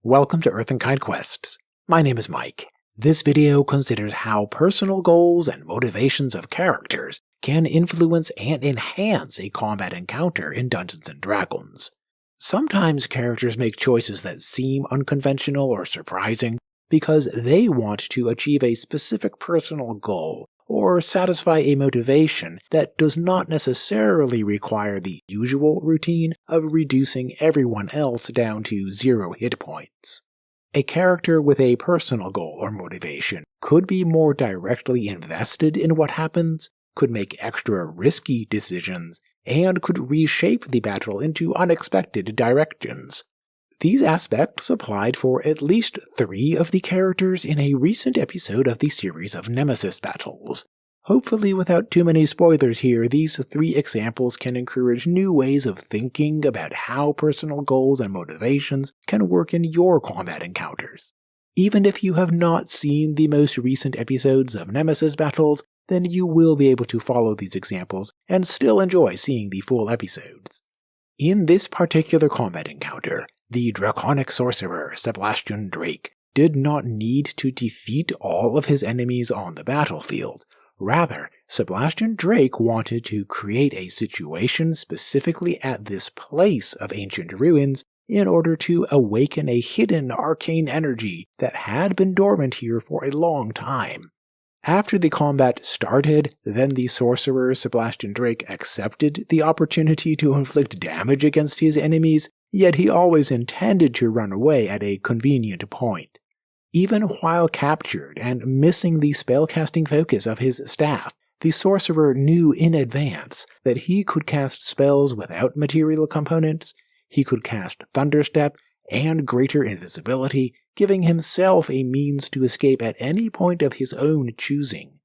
Welcome to Earthenkind Quests. My name is Mike. This video considers how personal goals and motivations of characters can influence and enhance a combat encounter in Dungeons & Dragons. Sometimes characters make choices that seem unconventional or surprising because they want to achieve a specific personal goal or satisfy a motivation that does not necessarily require the usual routine of reducing everyone else down to 0 hit points. A character with a personal goal or motivation could be more directly invested in what happens, could make extra risky decisions, and could reshape the battle into unexpected directions. These aspects applied for at least 3 of the characters in a recent episode of the series of Nemesis Battles. Hopefully without too many spoilers here, these 3 examples can encourage new ways of thinking about how personal goals and motivations can work in your combat encounters. Even if you have not seen the most recent episodes of Nemesis Battles, then you will be able to follow these examples and still enjoy seeing the full episodes. In this particular combat encounter, the Draconic Sorcerer, Sebastian Drake, did not need to defeat all of his enemies on the battlefield. Rather, Sebastian Drake wanted to create a situation specifically at this place of ancient ruins in order to awaken a hidden arcane energy that had been dormant here for a long time. After the combat started, then the sorcerer Sebastian Drake accepted the opportunity to inflict damage against his enemies, yet he always intended to run away at a convenient point. Even while captured and missing the spellcasting focus of his staff, the sorcerer knew in advance that he could cast spells without material components, he could cast Thunderstep and greater invisibility, giving himself a means to escape at any point of his own choosing.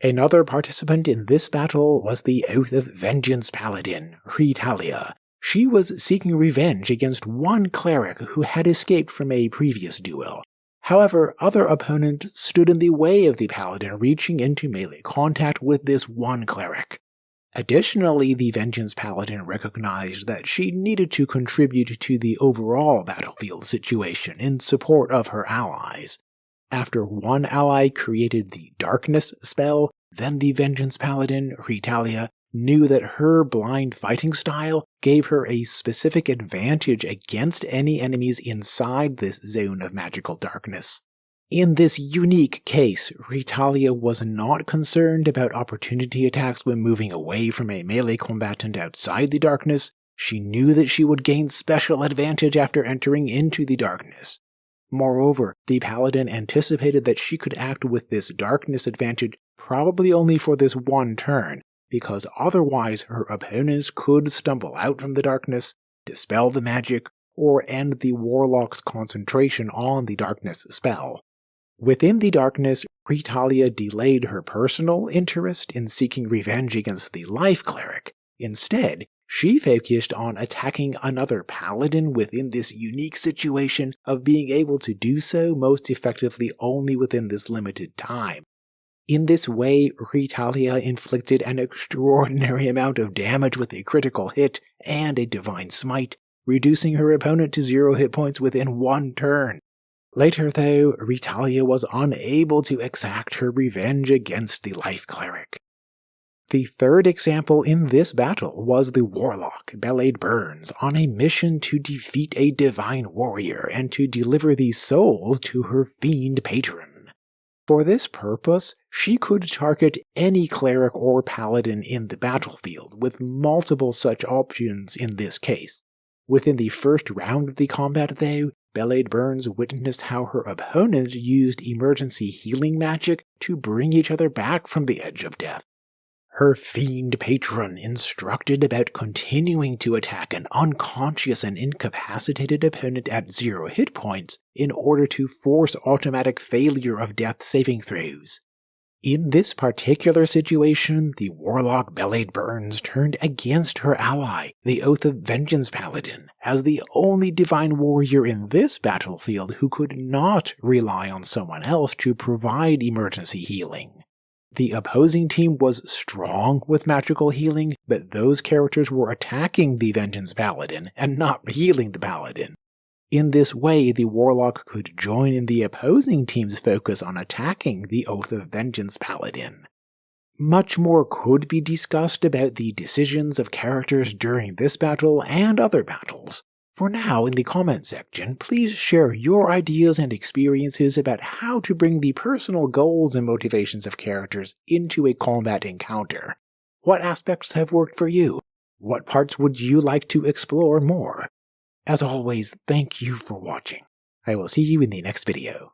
Another participant in this battle was the Oath of Vengeance Paladin, Ritalia. She was seeking revenge against one cleric who had escaped from a previous duel. However, other opponents stood in the way of the Paladin reaching into melee contact with this one cleric. Additionally, the Vengeance Paladin recognized that she needed to contribute to the overall battlefield situation in support of her allies. After one ally created the Darkness spell, then the Vengeance Paladin, Ritalia, knew that her blind fighting style gave her a specific advantage against any enemies inside this zone of magical darkness. In this unique case, Ritalia was not concerned about opportunity attacks when moving away from a melee combatant outside the darkness. She knew that she would gain special advantage after entering into the darkness. Moreover, the Paladin anticipated that she could act with this darkness advantage probably only for this one turn, because otherwise her opponents could stumble out from the darkness, dispel the magic, or end the Warlock's concentration on the darkness spell. Within the darkness, Ritalia delayed her personal interest in seeking revenge against the Life Cleric. Instead, she focused on attacking another Paladin within this unique situation of being able to do so most effectively only within this limited time. In this way, Ritalia inflicted an extraordinary amount of damage with a critical hit and a divine smite, reducing her opponent to 0 hit points within 1 turn. Later though, Ritalia was unable to exact her revenge against the Life Cleric. The third example in this battle was the Warlock, Belade Burns, on a mission to defeat a divine warrior and to deliver the soul to her fiend patron. For this purpose, she could target any cleric or paladin in the battlefield, with multiple such options in this case. Within the first round of the combat though, Belade Burns witnessed how her opponents used emergency healing magic to bring each other back from the edge of death. Her fiend patron instructed about continuing to attack an unconscious and incapacitated opponent at 0 hit points in order to force automatic failure of death saving throws. In this particular situation, the Warlock Belade Burns turned against her ally, the Oath of Vengeance Paladin, as the only divine warrior in this battlefield who could not rely on someone else to provide emergency healing. The opposing team was strong with magical healing, but those characters were attacking the Vengeance Paladin and not healing the Paladin. In this way, the Warlock could join in the opposing team's focus on attacking the Oath of Vengeance Paladin. Much more could be discussed about the decisions of characters during this battle and other battles. For now, in the comment section, please share your ideas and experiences about how to bring the personal goals and motivations of characters into a combat encounter. What aspects have worked for you? What parts would you like to explore more? As always, thank you for watching. I will see you in the next video.